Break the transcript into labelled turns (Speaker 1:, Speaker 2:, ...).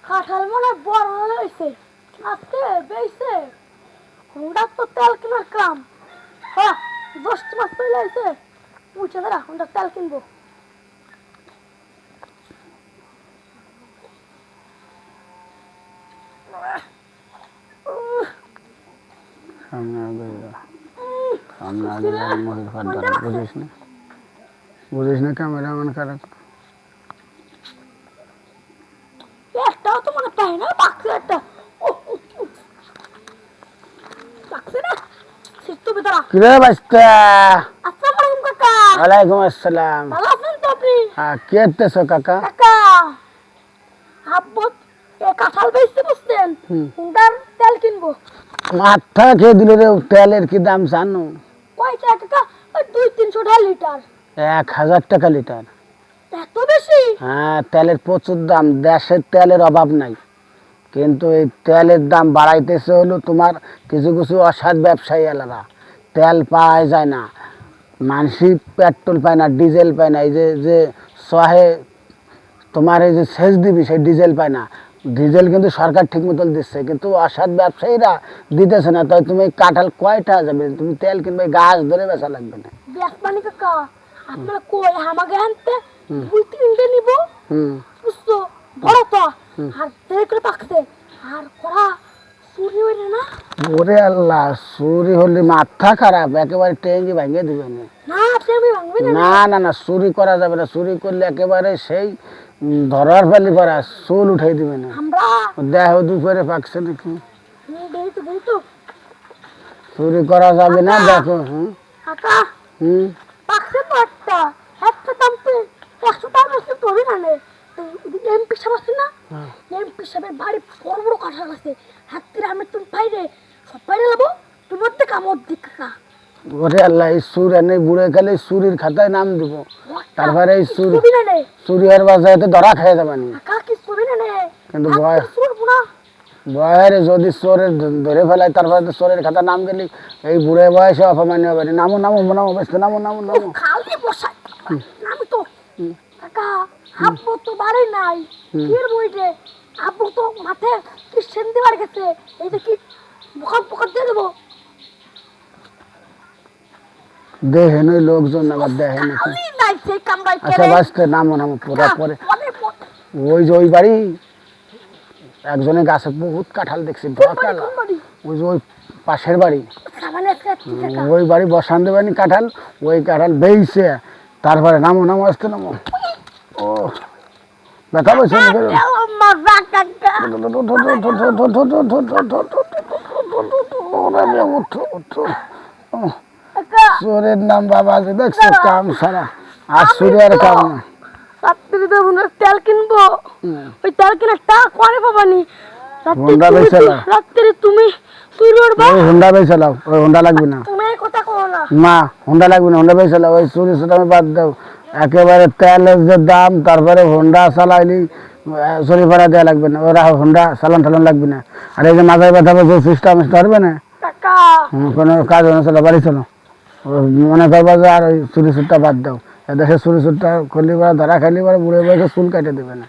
Speaker 1: কাঁঠাল মনে বড় হয়েছে আজকে বেইছে হুন্ডা তো তেল কেনার কাম হ্যাঁ 10 মাস পরে হয়েছে উঠে দাঁড়া হুন্ডা তেল কিনবো
Speaker 2: বুঝিস না ক্যামেরাম্যান খারাপ
Speaker 1: একটাও তো মনে পাই না বাক্সে একটা বাক্সে না সিট্টু বেতারা
Speaker 2: কিরে বাস্তা
Speaker 1: আসসালামু আলাইকুম কাকা
Speaker 2: ওয়ালাইকুম আসসালাম
Speaker 1: ভালো আছেন তো আপনি
Speaker 2: হ্যাঁ কে আসতেছো কাকা
Speaker 1: কাকা আব্বু এ কাঁঠাল বেচতে বসছেন হুন্ডার তেল কিনবো
Speaker 2: মাথা খেয়ে দিল রে তেলের কি দাম জানো
Speaker 1: কয় টাকা কাকা ওই 200-300 টাকা লিটার
Speaker 2: 1000 টাকা লিটার
Speaker 1: এত বেশি
Speaker 2: হ্যাঁ তেলের প্রচুর দাম দেশের তেলের অভাব নাই কিন্তু এই তেলের দাম বাড়াইতেছে হলো তোমার কিছু কিছু অসৎ ব্যবসায়ী এলাকা তেল পাওয়া যায় না মানসি পেট্রোল পায় না ডিজেল পায় না এই যে যে সহে তোমার এই যে সেচ দিবি সেই ডিজেল পায় না ডিজেল কিন্তু সরকার ঠিক মতন দিচ্ছে কিন্তু অসৎ ব্যবসায়ীরা দিতেছে না তাই তুমি কাঁঠাল কয়টা যাবে তুমি তেল কিনবে গাছ ধরে বেচা লাগবে না
Speaker 1: ব্যাসপানি কাকা আপনারা কই আমাকে আনতে 2-3 নিব বুঝছো বড় তো আর দেরি করে পাকছে আর কড়া চুরি হইলে না
Speaker 2: ওরে আল্লাহ চুরি হলে মাথা খারাপ একেবারে টেঙ্গি ভাঙিয়ে দিবে না
Speaker 1: না তুমি ভাঙবে না
Speaker 2: না না না চুরি করা যাবে না চুরি করলে একেবারে সেই ধরার ফেলি করা চুল উঠাই দিবে না
Speaker 1: আমরা
Speaker 2: দেহ দুপুরে পাকছে নাকি
Speaker 1: দেরি তো
Speaker 2: চুরি করা যাবে না দেখো
Speaker 1: কাকা পাকছে তো একটা দাম তো 100 টাকা বেশি তো হবে না রে এমপি সাহেব আছে না এমপি সাহেবের বাড়ি বড় বড় কাঁঠাল আছে হাতির আমি তুমি বাইরে সব বাইরে যাবো তোমার থেকে আমার দিক কাকা
Speaker 2: ওরে আল্লাহ এই সুর এনে বুড়ে গেলে চুরির খাতায় নাম দিব তারপরে এই চুরি আর বাজারে ধরা খেয়ে যাবে না
Speaker 1: কাকা কি ছবি না রে
Speaker 2: কিন্তু
Speaker 1: না
Speaker 2: বয়ের যদি চোরের ধরে ফেলায় তারপরে তো চোরের খাতা নাম গেলি এই বুড়ে বয়সে অপমান্য হবে না নামো নামো নামো বেশ নামো নামো নামো
Speaker 1: খালি বসাই আমি তো কাকা আব্বু তো বাড়ি নাই কির বইতে আব্বু তো মাঠে কি সেন্দি বার গেছে এই যে কি বুখার দিয়ে দেবো
Speaker 2: দেহে নই লোকজন আবার দেহে নাকি আচ্ছা বাঁচতে নামো নামো পুরা পরে ওই যে ওই বাড়ি একজনের গাছে বহুত কাঁঠাল দেখছি ওই যে ওই পাশের বাড়ি ওই বাড়ি বসান দেবেনি কাঁঠাল ওই কাঁঠাল বেইছে তারপরে নামো নামো আসতে নামো ও ব্যথা বলছে চোরের নাম বাবা দেখছো কাম সারা আর চুরিয়ার কাম না
Speaker 1: রাত্রি তো তেল কিনবো ওই তেল কিনে টাকা করে পাবানি
Speaker 2: হোন্ডা বেচালাও
Speaker 1: রাত্রি তুমি চুরি করবা
Speaker 2: ওই হোন্ডা বেচালাও ওই হোন্ডা লাগবে না
Speaker 1: তুমি এই কথা কও না
Speaker 2: মা হোন্ডা লাগবে না হোন্ডা বেচালাও ওই চুরি সুদামে বাদ দাও একেবারে তেলের যে দাম তারপরে হোন্ডা চালাইলি চুরি ভাড়া দেওয়া লাগবে না ওরা হোন্ডা চালান টালান লাগবে না আর এই যে মাথায় ব্যথা বসে সিস্টেম ধরবে না
Speaker 1: টাকা
Speaker 2: কোনো কাজ হয় না চলো বাড়ি চলো মনে করবা যে আর ওই চুরি সুরটা বাদ দাও এদেশে চুরি সুরটা করলে ধরা খাইলে বুড়ে বয়সে চুল কাটে দেবে না